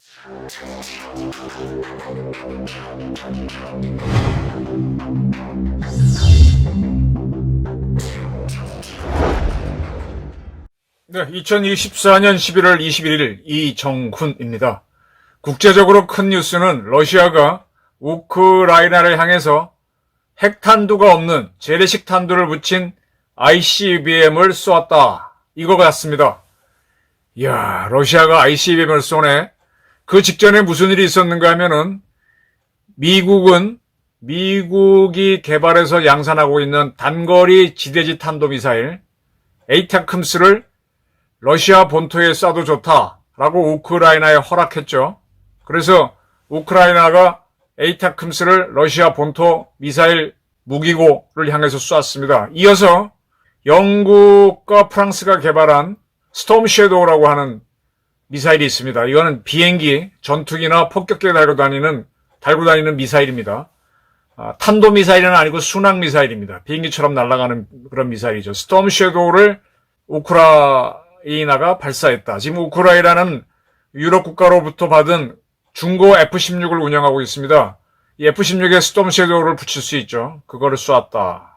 네, 2024년 11월 21일 이정훈입니다. 국제적으로 큰 뉴스는 러시아가 우크라이나를 향해서 핵탄두가 없는 재래식 탄두를 붙인 ICBM을 쏘았다. 이거 같습니다. 이야, 러시아가 ICBM을 쏘네. 그 직전에 무슨 일이 있었는가 하면은 미국이 개발해서 양산하고 있는 단거리 지대지 탄도미사일 에이타크므스를 러시아 본토에 쏴도 좋다라고 우크라이나에 허락했죠. 그래서 우크라이나가 에이타크므스를 러시아 본토 미사일 무기고를 향해서 쐈습니다. 이어서 영국과 프랑스가 개발한 스톰 섀도우라고 하는 미사일이 있습니다. 이거는 비행기, 전투기나 폭격기에 달고 다니는 미사일입니다. 탄도 미사일은 아니고 순항 미사일입니다. 비행기처럼 날아가는 그런 미사일이죠. 스톰 섀도우를 우크라이나가 발사했다. 지금 우크라이나는 유럽 국가로부터 받은 중고 F-16을 운영하고 있습니다. 이 F-16에 스톰 섀도우를 붙일 수 있죠. 그거를 쏘았다.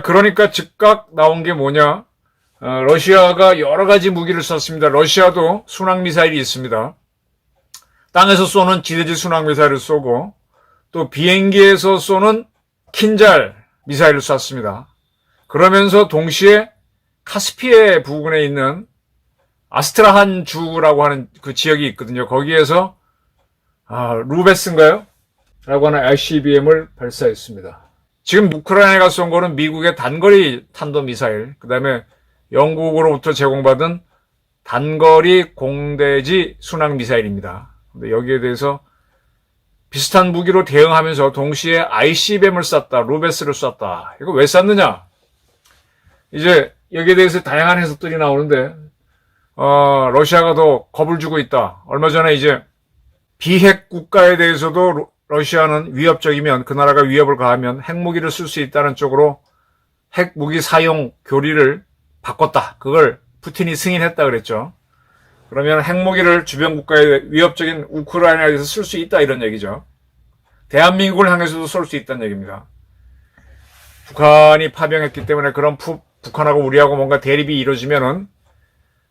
그러니까 즉각 나온 게 뭐냐? 러시아가 여러 가지 무기를 썼습니다. 러시아도 순항미사일이 있습니다. 땅에서 쏘는 지대지 순항미사일을 쏘고 또 비행기에서 쏘는 킨잘 미사일을 쐈습니다. 그러면서 동시에 카스피해 부근에 있는 아스트라한 주라고 하는 그 지역이 있거든요. 거기에서 루베스인가요? 라고 하는 ICBM을 발사했습니다. 지금 우크라이나가 쏜 거는 미국의 단거리 탄도미사일, 그 다음에 영국으로부터 제공받은 단거리 공대지 순항미사일입니다. 근데 여기에 대해서 비슷한 무기로 대응하면서 동시에 ICBM을 쐈다, 루베스를 쐈다. 이거 왜 쐈느냐? 이제 여기에 대해서 다양한 해석들이 나오는데, 러시아가 더 겁을 주고 있다. 얼마 전에 이제 비핵 국가에 대해서도 러시아는 위협적이면, 그 나라가 위협을 가하면 핵무기를 쓸 수 있다는 쪽으로 핵무기 사용 교리를 바꿨다. 그걸 푸틴이 승인했다 그랬죠. 그러면 핵무기를 주변 국가의 위협적인 우크라이나에서 쓸 수 있다 이런 얘기죠. 대한민국을 향해서도 쏠 수 있다는 얘기입니다. 북한이 파병했기 때문에 그런 북한하고 우리하고 뭔가 대립이 이루어지면은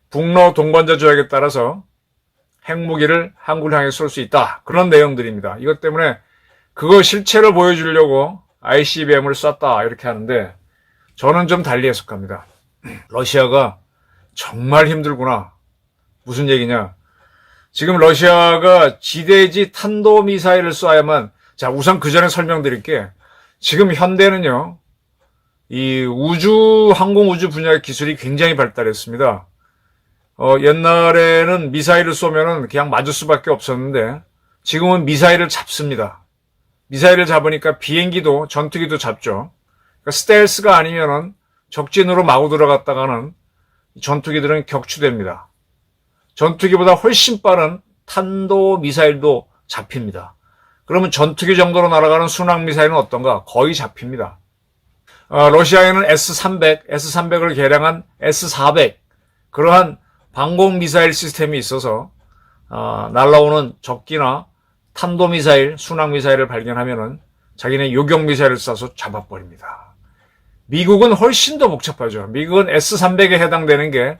북러 동반자 조약에 따라서 핵무기를 한국을 향해 쏠 수 있다. 그런 내용들입니다. 이것 때문에 그거 실체를 보여주려고 ICBM을 쐈다 이렇게 하는데 저는 좀 달리 해석합니다. 러시아가 정말 힘들구나. 무슨 얘기냐. 지금 러시아가 지대지 탄도미사일을 쏴야만, 자, 우선 그 전에 설명드릴게. 지금 현대는요, 이 항공우주 분야의 기술이 굉장히 발달했습니다. 옛날에는 미사일을 쏘면은 그냥 맞을 수밖에 없었는데, 지금은 미사일을 잡습니다. 미사일을 잡으니까 비행기도, 전투기도 잡죠. 그러니까 스텔스가 아니면은 적진으로 마구 들어갔다가는 전투기들은 격추됩니다. 전투기보다 훨씬 빠른 탄도 미사일도 잡힙니다. 그러면 전투기 정도로 날아가는 순항 미사일은 어떤가? 거의 잡힙니다. 러시아에는 S-300을 개량한 S-400 그러한 방공 미사일 시스템이 있어서 날아오는 적기나 탄도 미사일, 순항 미사일을 발견하면은 자기네 요격 미사일을 쏴서 잡아버립니다. 미국은 훨씬 더 복잡하죠. 미국은 S-300에 해당되는 게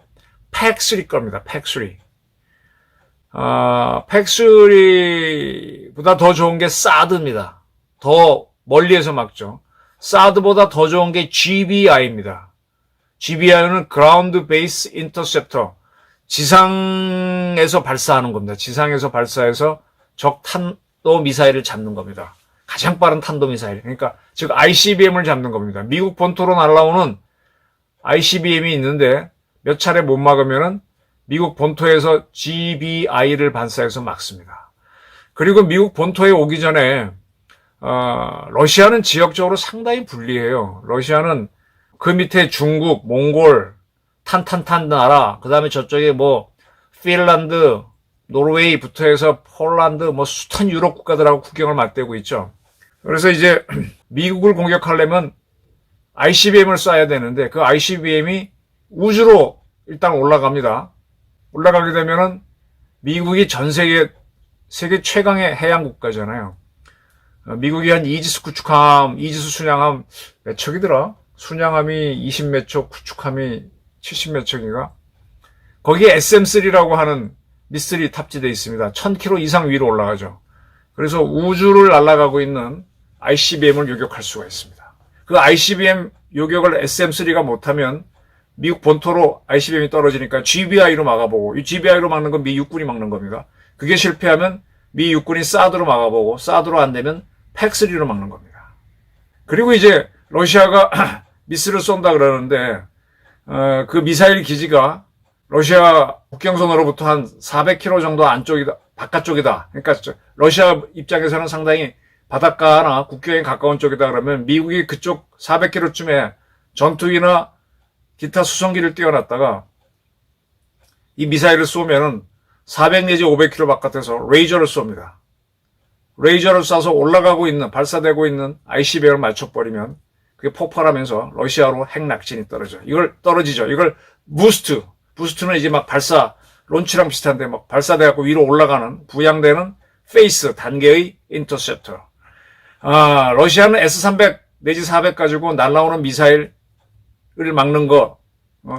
팩3 겁니다. 팩3. 팩3보다 더 좋은 게 사드입니다. 더 멀리에서 막죠. 사드보다 더 좋은 게 GBI입니다. GBI는 Ground Base Interceptor. 지상에서 발사하는 겁니다. 지상에서 발사해서 적 탄도 미사일을 잡는 겁니다. 가장 빠른 탄도미사일. 그러니까 즉 ICBM을 잡는 겁니다. 미국 본토로 날아오는 ICBM이 있는데 몇 차례 못 막으면은 미국 본토에서 GBI를 발사해서 막습니다. 그리고 미국 본토에 오기 전에 러시아는 지역적으로 상당히 불리해요. 러시아는 그 밑에 중국, 몽골, 탄탄탄 나라, 그 다음에 저쪽에 뭐 핀란드, 노르웨이부터 해서 폴란드, 뭐 숱한 유럽 국가들하고 국경을 맞대고 있죠. 그래서 이제 미국을 공격하려면 ICBM을 쏴야 되는데 그 ICBM이 우주로 일단 올라갑니다. 올라가게 되면은 미국이 전 세계 최강의 해양 국가잖아요. 미국이 한 이지스 구축함, 이지스 순양함 몇 척이더라? 순양함이 20 몇 척, 구축함이 70 몇 척인가? 거기에 SM3라고 하는 미슬이 탑재되어 있습니다. 1000km 이상 위로 올라가죠. 그래서 우주를 날아가고 있는 ICBM을 요격할 수가 있습니다. 그 ICBM 요격을 SM3가 못하면 미국 본토로 ICBM이 떨어지니까 GBI로 막아보고, 이 GBI로 막는 건 미 육군이 막는 겁니다. 그게 실패하면 미 육군이 사드로 막아보고, 사드로 안 되면 팩3로 막는 겁니다. 그리고 이제 러시아가 미스를 쏜다 그러는데 그 미사일 기지가 러시아 국경선으로부터 한 400km 정도 안쪽이다, 바깥쪽이다. 그러니까 러시아 입장에서는 상당히 바닷가나 국경에 가까운 쪽이다 그러면 미국이 그쪽 400km쯤에 전투기나 기타 수송기를 띄워놨다가 이 미사일을 쏘면은 400 내지 500km 바깥에서 레이저를 쏩니다. 레이저를 쏴서 올라가고 있는, 발사되고 있는 ICBM을 맞춰버리면 그게 폭발하면서 러시아로 핵 낙진이 떨어지죠. 이걸 부스트는 이제 막 론치랑 비슷한데 막 발사돼갖고 위로 올라가는, 부양되는 페이스 단계의 인터셉터. 러시아는 S-300 내지 400 가지고 날아오는 미사일을 막는 거,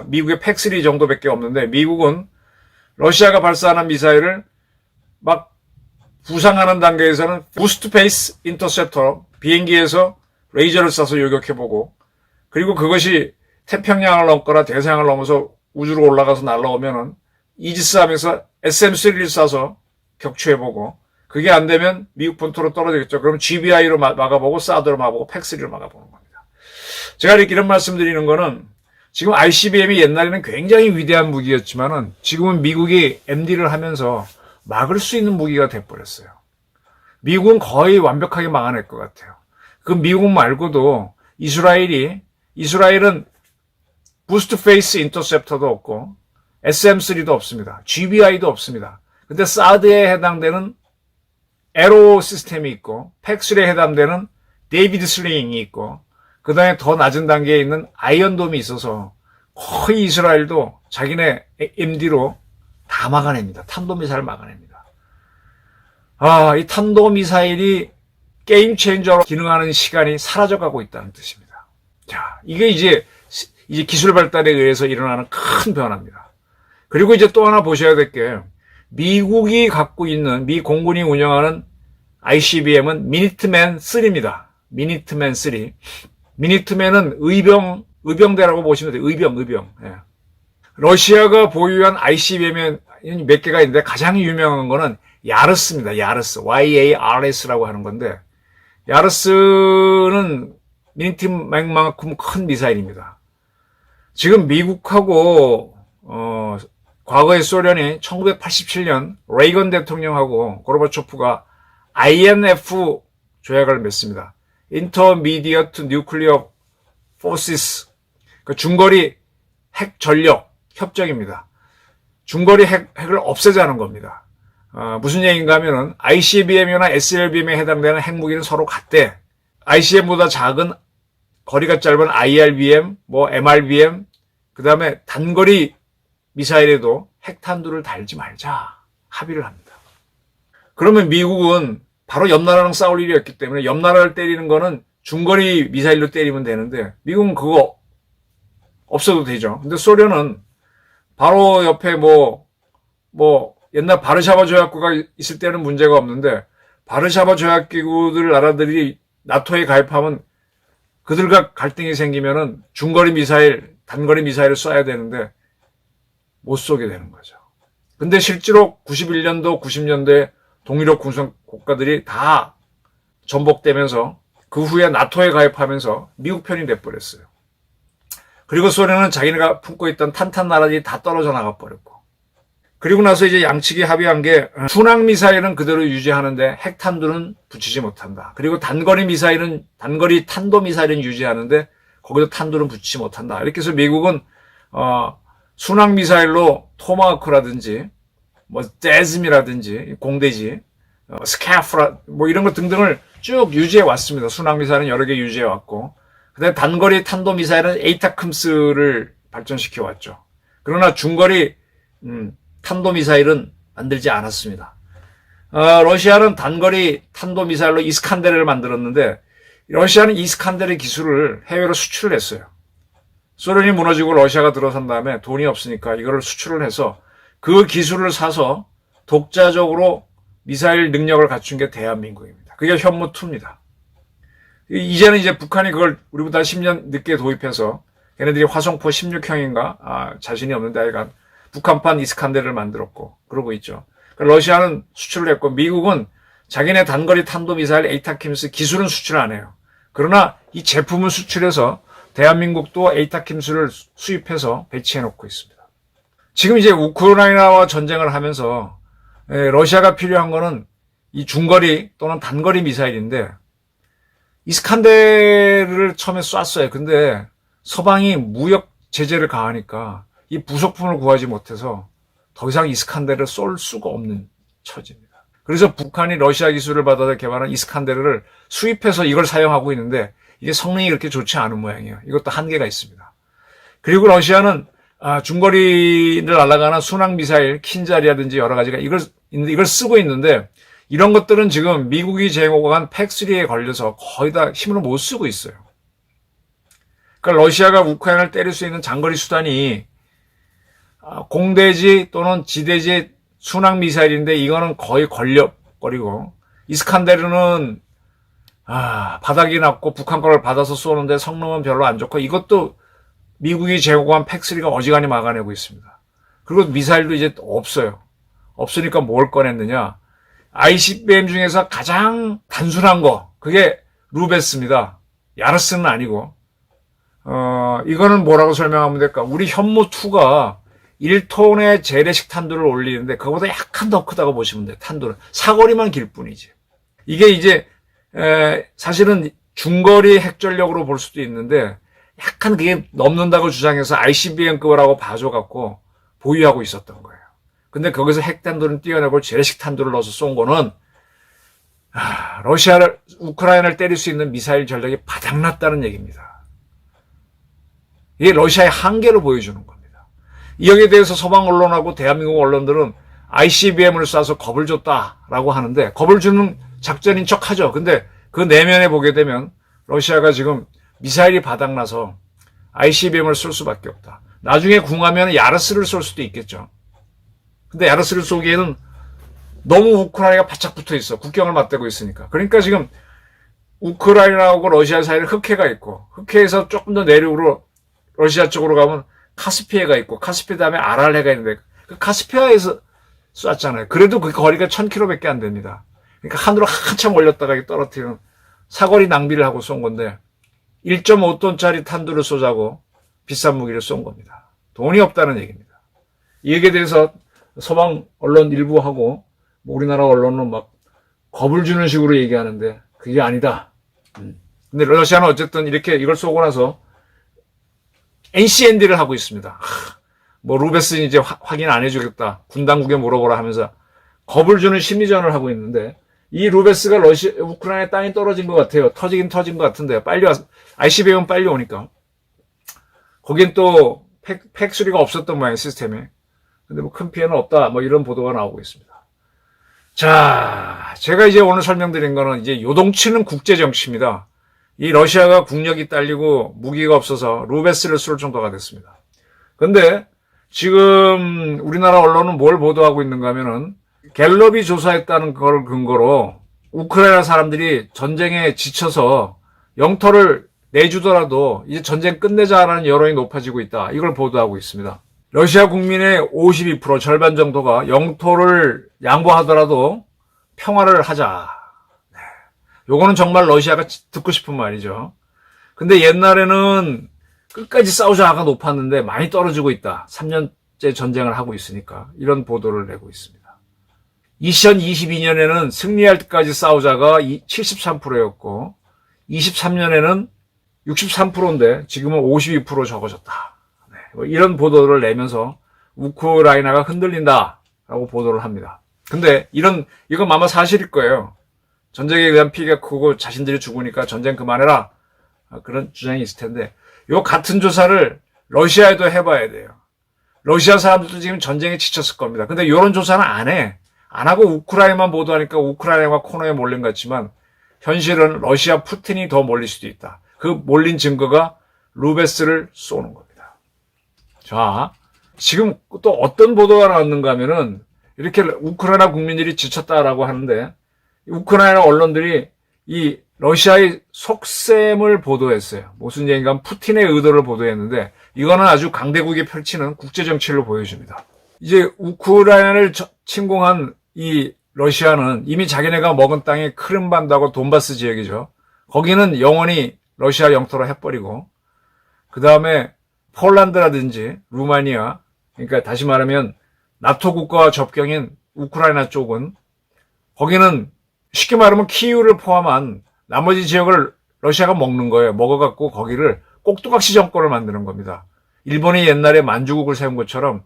미국의 팩3 정도밖에 없는데, 미국은 러시아가 발사하는 미사일을 막 부상하는 단계에서는 부스트 페이스 인터셉터, 비행기에서 레이저를 쏴서 요격해보고, 그리고 그것이 태평양을 넘거나 대서양을 넘어서 우주로 올라가서 날아오면은 이지스함에서 SM3를 쏴서 격추해보고, 그게 안 되면 미국 본토로 떨어지겠죠. 그럼 GBI로 막아보고, 사드로 막아보고, 팩3로 막아보는 겁니다. 제가 이런 말씀 드리는 거는, 지금 ICBM이 옛날에는 굉장히 위대한 무기였지만은, 지금은 미국이 MD를 하면서 막을 수 있는 무기가 돼버렸어요. 미국은 거의 완벽하게 막아낼 것 같아요. 그 미국 말고도 이스라엘은 부스트 페이스 인터셉터도 없고 SM3도 없습니다. GBI도 없습니다. 근데 사드에 해당되는 에로 시스템이 있고 팩3에 해당되는 데이비드 슬링이 있고 그 다음에 더 낮은 단계에 있는 아이언돔이 있어서 거의 이스라엘도 자기네 MD로 다 막아냅니다. 탄도미사일을 막아냅니다. 이 탄도미사일이 게임 체인저로 기능하는 시간이 사라져가고 있다는 뜻입니다. 자, 이게 이제 기술 발달에 의해서 일어나는 큰 변화입니다. 그리고 이제 또 하나 보셔야 될 게, 미국이 갖고 있는, 미 공군이 운영하는 ICBM은 미니트맨 3입니다. 미니트맨 3. 미니트맨은 의병대라고 보시면 돼요. 의병. 예. 러시아가 보유한 ICBM이 몇 개가 있는데 가장 유명한 거는 야르스입니다. 야르스. YARS라고 하는 건데, 야르스는 미니트맨만큼 큰 미사일입니다. 지금 미국하고 과거의 소련이 1987년 레이건 대통령하고 고르바초프가 INF 조약을 맺습니다. Intermediate Nuclear Forces, 그 중거리 핵 전력 협정입니다. 중거리 핵을 없애자는 겁니다. 무슨 얘기인가 하면은 ICBM이나 SLBM에 해당되는 핵무기는 서로 같대. ICBM보다 작은 거리가 짧은 IRBM, MRBM, 그 다음에 단거리 미사일에도 핵탄두를 달지 말자 합의를 합니다. 그러면 미국은 바로 옆나라랑 싸울 일이 없기 때문에 옆나라를 때리는 거는 중거리 미사일로 때리면 되는데 미국은 그거 없어도 되죠. 근데 소련은 바로 옆에 옛날 바르샤바 조약구가 있을 때는 문제가 없는데 바르샤바 조약기구들 나라들이 나토에 가입하면 그들과 갈등이 생기면은 중거리 미사일, 단거리 미사일을 쏴야 되는데 못 쏘게 되는 거죠. 근데 실제로 91년도, 90년대에 동유럽 군사 국가들이 다 전복되면서 그 후에 나토에 가입하면서 미국 편이 돼버렸어요. 그리고 소련은 자기네가 품고 있던 탄탄 나라들이 다 떨어져 나가버렸고. 그리고 나서 이제 양측이 합의한 게 순항 미사일은 그대로 유지하는데 핵탄두는 붙이지 못한다. 그리고 단거리 탄도 미사일은 유지하는데 거기도 탄두는 붙이지 못한다. 이렇게 해서 미국은 순항 미사일로 토마호크라든지 데즘이라든지 공대지, 스카프라 이런 것 등등을 쭉 유지해 왔습니다. 순항 미사일은 여러 개 유지해 왔고, 그다음에 단거리 탄도 미사일은 에이타크므스를 발전시켜 왔죠. 그러나 중거리 탄도미사일은 만들지 않았습니다. 러시아는 단거리 탄도미사일로 이스칸데르를 만들었는데 러시아는 이스칸데르 기술을 해외로 수출을 했어요. 소련이 무너지고 러시아가 들어선 다음에 돈이 없으니까 이거를 수출을 해서 그 기술을 사서 독자적으로 미사일 능력을 갖춘 게 대한민국입니다. 그게 현무2입니다. 이제는 이제 북한이 그걸 우리보다 10년 늦게 도입해서 걔네들이 화성포 16형인가 자신이 없는데 하여간 북한판 이스칸데르를 만들었고 그러고 있죠. 러시아는 수출을 했고 미국은 자기네 단거리 탄도미사일 에이타킴스 기술은 수출 안 해요. 그러나 이 제품을 수출해서 대한민국도 에이타킴스를 수입해서 배치해 놓고 있습니다. 지금 이제 우크라이나와 전쟁을 하면서 러시아가 필요한 거는 이 중거리 또는 단거리 미사일인데 이스칸데르를 처음에 쐈어요. 근데 서방이 무역 제재를 가하니까 이 부속품을 구하지 못해서 더 이상 이스칸데르를 쏠 수가 없는 처지입니다. 그래서 북한이 러시아 기술을 받아서 개발한 이스칸데르를 수입해서 이걸 사용하고 있는데 이게 성능이 그렇게 좋지 않은 모양이에요. 이것도 한계가 있습니다. 그리고 러시아는 중거리를 날아가는 순항 미사일 킨자리라든지 여러 가지가 이걸 쓰고 있는데 이런 것들은 지금 미국이 제공한 팩3에 걸려서 거의 다 힘으로 못 쓰고 있어요. 그러니까 러시아가 우크라이나를 때릴 수 있는 장거리 수단이 공대지 또는 지대지 순항 미사일인데 이거는 거의 걸려버리고 이스칸데르는 바닥이 낮고 북한 걸 받아서 쏘는데 성능은 별로 안 좋고 이것도 미국이 제공한 팩3가 어지간히 막아내고 있습니다. 그리고 미사일도 이제 없어요. 없으니까 뭘 꺼냈느냐. ICBM 중에서 가장 단순한 거 그게 루베스입니다. 야르스는 아니고 이거는 뭐라고 설명하면 될까. 우리 현무2가 1톤의 재래식 탄두를 올리는데 그거보다 약간 더 크다고 보시면 돼요. 탄두는 사거리만 길 뿐이지. 이게 이제 사실은 중거리 핵전력으로 볼 수도 있는데 약간 그게 넘는다고 주장해서 ICBM급이라고 봐줘갖고 보유하고 있었던 거예요. 근데 거기서 핵탄두는 띄어내고 재래식 탄두를 넣어서 쏜 거는 러시아를 우크라이나를 때릴 수 있는 미사일 전력이 바닥났다는 얘기입니다. 이게 러시아의 한계를 보여주는 겁니다. 여기에 대해서 서방 언론하고 대한민국 언론들은 ICBM을 쏴서 겁을 줬다라고 하는데 겁을 주는 작전인 척하죠. 근데 그 내면에 보게 되면 러시아가 지금 미사일이 바닥나서 ICBM을 쏠 수밖에 없다. 나중에 궁하면 야르스를 쏠 수도 있겠죠. 근데 야르스를 쏘기에는 너무 우크라이나가 바짝 붙어 있어. 국경을 맞대고 있으니까. 그러니까 지금 우크라이나하고 러시아 사이에 흑해가 있고 흑해에서 조금 더 내륙으로 러시아 쪽으로 가면 카스피해가 있고 카스피해 다음에 아랄해가 있는데 그 카스피아에서 쐈잖아요. 그래도 그 거리가 1000km밖에 안 됩니다. 그러니까 하늘로 한참 올렸다가 떨어뜨리는 사거리 낭비를 하고 쏜 건데 1.5톤짜리 탄두를 쏘자고 비싼 무기를 쏜 겁니다. 돈이 없다는 얘기입니다. 이 얘기에 대해서 서방 언론 일부하고 우리나라 언론은 막 겁을 주는 식으로 얘기하는데 그게 아니다. 근데 러시아는 어쨌든 이렇게 이걸 쏘고 나서 NCND를 하고 있습니다. 뭐 루베스는 이제 확인 안 해주겠다. 군 당국에 물어보라 하면서 겁을 주는 심리전을 하고 있는데 이 루베스가 우크라이나 땅이 떨어진 것 같아요. 터지긴 터진 것 같은데 빨리 와서 ICBM은 빨리 오니까 거긴 또 팩3가 없었던 모양 시스템에. 근데 뭐 큰 피해는 없다. 뭐 이런 보도가 나오고 있습니다. 자, 제가 이제 오늘 설명드린 거는 이제 요동치는 국제 정치입니다. 이 러시아가 국력이 딸리고 무기가 없어서 루베스를 쏠 정도가 됐습니다. 근데 지금 우리나라 언론은 뭘 보도하고 있는가 하면은 갤럽이 조사했다는 걸 근거로 우크라이나 사람들이 전쟁에 지쳐서 영토를 내주더라도 이제 전쟁 끝내자라는 여론이 높아지고 있다. 이걸 보도하고 있습니다. 러시아 국민의 52% 절반 정도가 영토를 양보하더라도 평화를 하자. 요거는 정말 러시아가 듣고 싶은 말이죠. 근데 옛날에는 끝까지 싸우자가 높았는데 많이 떨어지고 있다. 3년째 전쟁을 하고 있으니까 이런 보도를 내고 있습니다. 2022년에는 승리할 때까지 싸우자가 73%였고 23년에는 63%인데 지금은 52% 적어졌다. 뭐 이런 보도를 내면서 우크라이나가 흔들린다라고 보도를 합니다. 근데 이건 아마 사실일 거예요. 전쟁에 대한 피해가 크고 자신들이 죽으니까 전쟁 그만해라. 그런 주장이 있을 텐데 요 같은 조사를 러시아에도 해봐야 돼요. 러시아 사람들도 지금 전쟁에 지쳤을 겁니다. 근데 이런 조사는 안 해. 안 하고 우크라이나만 보도하니까 우크라이나가 코너에 몰린 것 같지만 현실은 러시아 푸틴이 더 몰릴 수도 있다. 그 몰린 증거가 루베스를 쏘는 겁니다. 자, 지금 또 어떤 보도가 나왔는가 하면은 이렇게 우크라이나 국민들이 지쳤다라고 하는데 우크라이나 언론들이 이 러시아의 속셈을 보도했어요. 무슨 얘기인가 하면 푸틴의 의도를 보도했는데 이거는 아주 강대국이 펼치는 국제정치를 보여줍니다. 이제 우크라이나를 침공한 이 러시아는 이미 자기네가 먹은 땅이 크림반도하고 돈바스 지역이죠. 거기는 영원히 러시아 영토로 해버리고 그 다음에 폴란드라든지 루마니아, 그러니까 다시 말하면 나토 국가와 접경인 우크라이나 쪽은 거기는 쉽게 말하면 키이우를 포함한 나머지 지역을 러시아가 먹는 거예요. 먹어갖고 거기를 꼭두각시 정권을 만드는 겁니다. 일본이 옛날에 만주국을 세운 것처럼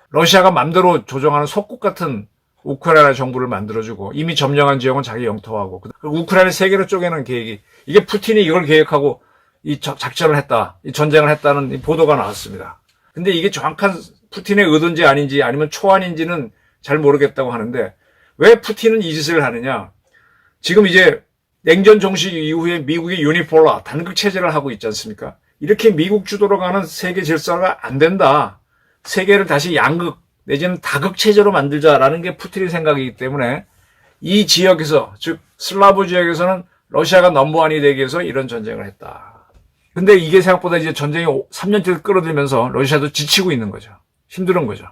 러시아가 맘대로 조정하는 속국 같은 우크라이나 정부를 만들어주고 이미 점령한 지역은 자기 영토화하고 우크라이나 세 개로 쪼개는 계획이 이게 푸틴이 이걸 계획하고 이 작전을 했다, 이 전쟁을 했다는 이 보도가 나왔습니다. 근데 이게 정확한 푸틴의 의도인지 아닌지 아니면 초안인지는 잘 모르겠다고 하는데 왜 푸틴은 이 짓을 하느냐? 지금 이제 냉전 종식 이후에 미국이 유니폴라 단극 체제를 하고 있지 않습니까? 이렇게 미국 주도로 가는 세계 질서가 안 된다. 세계를 다시 양극 내지는 다극 체제로 만들자라는 게 푸틴의 생각이기 때문에 이 지역에서 즉 슬라브 지역에서는 러시아가 넘버원이 되기 위해서 이런 전쟁을 했다. 근데 이게 생각보다 이제 전쟁이 3년째 끌어들면서 러시아도 지치고 있는 거죠. 힘든 거죠.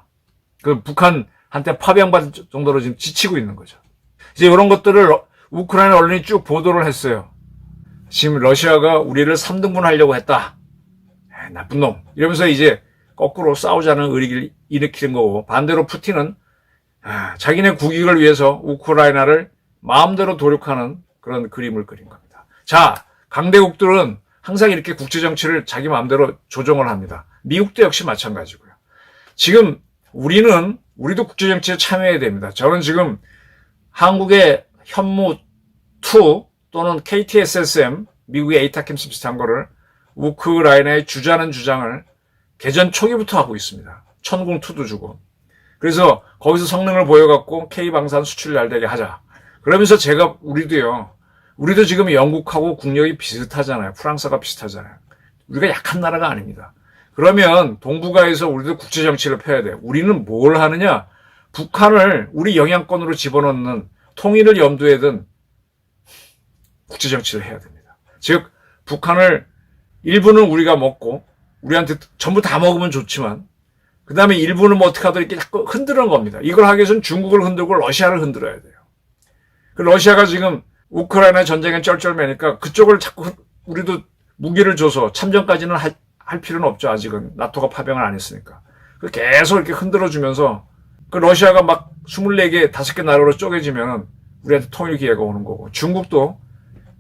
그 북한한테 파병받을 정도로 지금 지치고 있는 거죠. 이제 이런 것들을 우크라이나 언론이 쭉 보도를 했어요. 지금 러시아가 우리를 3등분 하려고 했다. 나쁜 놈. 이러면서 이제 거꾸로 싸우자는 의리를 일으키는 거고 반대로 푸틴은 자기네 국익을 위해서 우크라이나를 마음대로 도륙하는 그런 그림을 그린 겁니다. 자, 강대국들은 항상 이렇게 국제정치를 자기 마음대로 조정을 합니다. 미국도 역시 마찬가지고요. 지금 우리도 국제정치에 참여해야 됩니다. 저는 지금 한국의 현무2 또는 KTSSM, 미국의 에이타캠스 비슷한 거를 우크라이나에 주자는 주장을 개전 초기부터 하고 있습니다. 천궁2도 주고. 그래서 거기서 성능을 보여갖고 K방산 수출 잘 되게 하자. 그러면서 우리도 지금 영국하고 국력이 비슷하잖아요. 프랑스가 비슷하잖아요. 우리가 약한 나라가 아닙니다. 그러면 동북아에서 우리도 국제정치를 펴야 돼요. 우리는 뭘 하느냐? 북한을 우리 영향권으로 집어넣는 통일을 염두에 둔 국제정치를 해야 됩니다. 즉 북한을 일부는 우리가 먹고 우리한테 전부 다 먹으면 좋지만 그 다음에 일부는 뭐 어떻게 하든 이렇게 자꾸 흔드는 겁니다. 이걸 하기 위해서는 중국을 흔들고 러시아를 흔들어야 돼요. 그 러시아가 지금 우크라이나 전쟁에 쩔쩔매니까 그쪽을 자꾸 우리도 무기를 줘서 참전까지는 할 필요는 없죠. 아직은 나토가 파병을 안 했으니까. 계속 이렇게 흔들어주면서 그 러시아가 막 24개, 5개 나라로 쪼개지면 우리한테 통일 기회가 오는 거고 중국도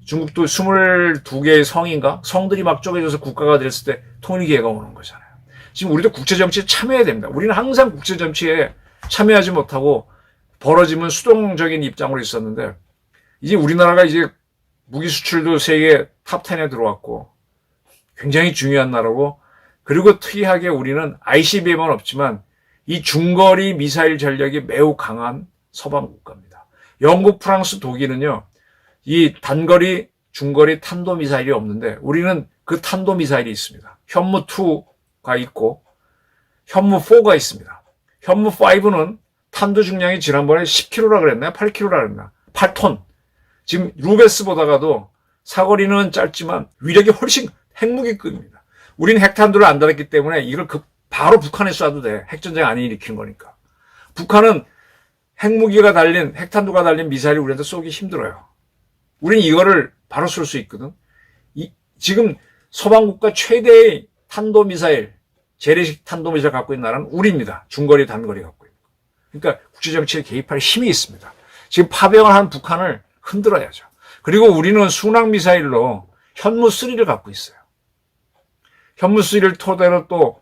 22개의 성인가? 성들이 막 쪼개져서 국가가 됐을 때 통일 기회가 오는 거잖아요. 지금 우리도 국제정치에 참여해야 됩니다. 우리는 항상 국제정치에 참여하지 못하고 벌어지면 수동적인 입장으로 있었는데 이제 우리나라가 이제 무기 수출도 세계 탑10에 들어왔고 굉장히 중요한 나라고 그리고 특이하게 우리는 ICBM은 없지만 이 중거리 미사일 전력이 매우 강한 서방 국가입니다. 영국, 프랑스, 독일은요. 이 단거리, 중거리 탄도미사일이 없는데 우리는 그 탄도미사일이 있습니다. 현무2가 있고 현무4가 있습니다. 현무5는 탄도 중량이 지난번에 10kg라 그랬나요? 8kg라 그랬나? 8톤. 지금 루베스보다가도 사거리는 짧지만 위력이 훨씬 핵무기급입니다. 우린 핵탄두를 안 달았기 때문에 이걸 바로 북한에 쏴도 돼. 핵전쟁 안 일으킨 거니까. 북한은 핵탄두가 달린 미사일이 우리한테 쏘기 힘들어요. 우린 이거를 바로 쏠 수 있거든. 지금 서방국가 최대의 탄도미사일, 재래식 탄도미사일 갖고 있는 나라는 우리입니다. 중거리, 단거리 갖고 있는 거. 그러니까 국제정치에 개입할 힘이 있습니다. 지금 파병을 한 북한을 흔들어야죠. 그리고 우리는 순항미사일로 현무3를 갖고 있어요. 현무3를 토대로 또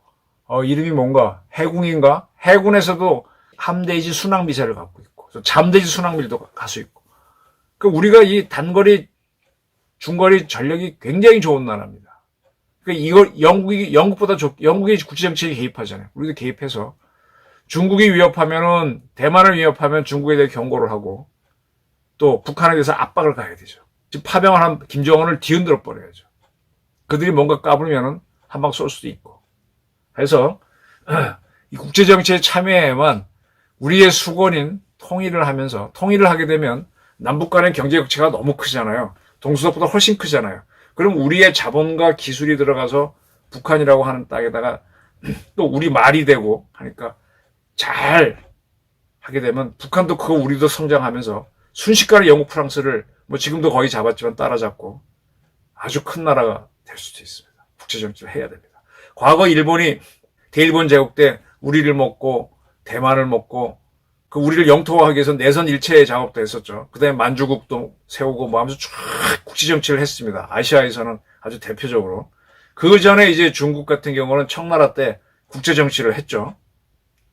이름이 뭔가 해군인가? 해군에서도 함대지 순항미사일을 갖고 있고 잠대지 순항미사일도 가수 있고 그러니까 우리가 이 단거리, 중거리 전력이 굉장히 좋은 나라입니다. 그러니까 이걸 영국보다 영국이 국제정치에 개입하잖아요. 우리도 개입해서 중국이 위협하면은 대만을 위협하면 중국에 대해 경고를 하고 또 북한에 대해서 압박을 가야 되죠. 지금 파병을 한 김정은을 뒤흔들어 버려야죠. 그들이 뭔가 까불면은 한 방 쏠 수도 있고. 그래서 이 국제정치에 참여해야만 우리의 수건인 통일을 하면서 통일을 하게 되면 남북 간의 경제 격차가 너무 크잖아요. 동서보다 훨씬 크잖아요. 그럼 우리의 자본과 기술이 들어가서 북한이라고 하는 땅에다가 또 우리 말이 되고 하니까 잘 하게 되면 북한도 크고 우리도 성장하면서 순식간에 영국, 프랑스를 뭐 지금도 거의 잡았지만 따라잡고 아주 큰 나라가 될 수도 있습니다. 국제정치를 해야 됩니다. 과거 일본이 대일본 제국 때 우리를 먹고 대만을 먹고 그 우리를 영토화하기 위해서 내선 일체 작업도 했었죠. 그 다음에 만주국도 세우고 뭐 하면서 쫙 국제정치를 했습니다. 아시아에서는 아주 대표적으로. 그 전에 이제 중국 같은 경우는 청나라 때 국제정치를 했죠.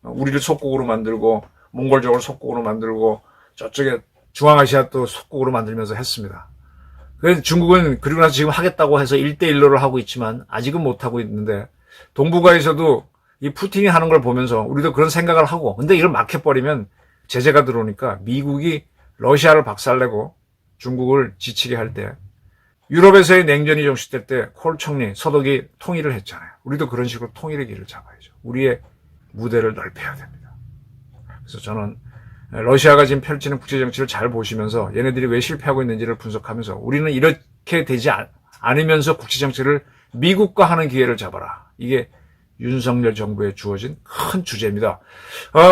우리를 속국으로 만들고 몽골족을 속국으로 만들고 저쪽에 중앙아시아 또 속국으로 만들면서 했습니다. 그래서 중국은 그리고 나서 지금 하겠다고 해서 1대1로를 하고 있지만 아직은 못하고 있는데 동북아에서도 이 푸틴이 하는 걸 보면서 우리도 그런 생각을 하고 근데 이걸 막혀버리면 제재가 들어오니까 미국이 러시아를 박살내고 중국을 지치게 할 때 유럽에서의 냉전이 종식될 때 콜 총리, 서독이 통일을 했잖아요. 우리도 그런 식으로 통일의 길을 잡아야죠. 우리의 무대를 넓혀야 됩니다. 그래서 저는 러시아가 지금 펼치는 국제정치를 잘 보시면서 얘네들이 왜 실패하고 있는지를 분석하면서 우리는 이렇게 되지 않으면서 국제정치를 미국과 하는 기회를 잡아라. 이게 윤석열 정부에 주어진 큰 주제입니다.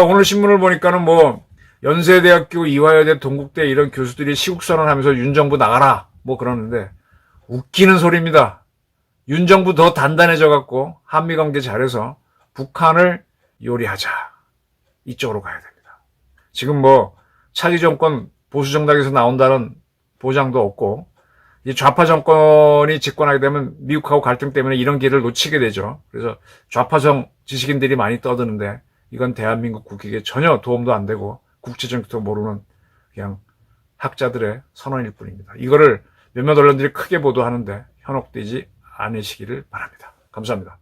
오늘 신문을 보니까는 뭐 연세대학교, 이화여대, 동국대 이런 교수들이 시국선언하면서 윤 정부 나가라 뭐 그러는데 웃기는 소리입니다. 윤 정부 더 단단해져 갖고 한미관계 잘해서 북한을 요리하자. 이쪽으로 가야 됩니다. 지금 뭐 차기 정권 보수 정당에서 나온다는 보장도 없고 이 좌파 정권이 집권하게 되면 미국하고 갈등 때문에 이런 기회를 놓치게 되죠. 그래서 좌파정 지식인들이 많이 떠드는데 이건 대한민국 국익에 전혀 도움도 안 되고 국제정치도 모르는 그냥 학자들의 선언일 뿐입니다. 이거를 몇몇 언론들이 크게 보도하는데 현혹되지 않으시기를 바랍니다. 감사합니다.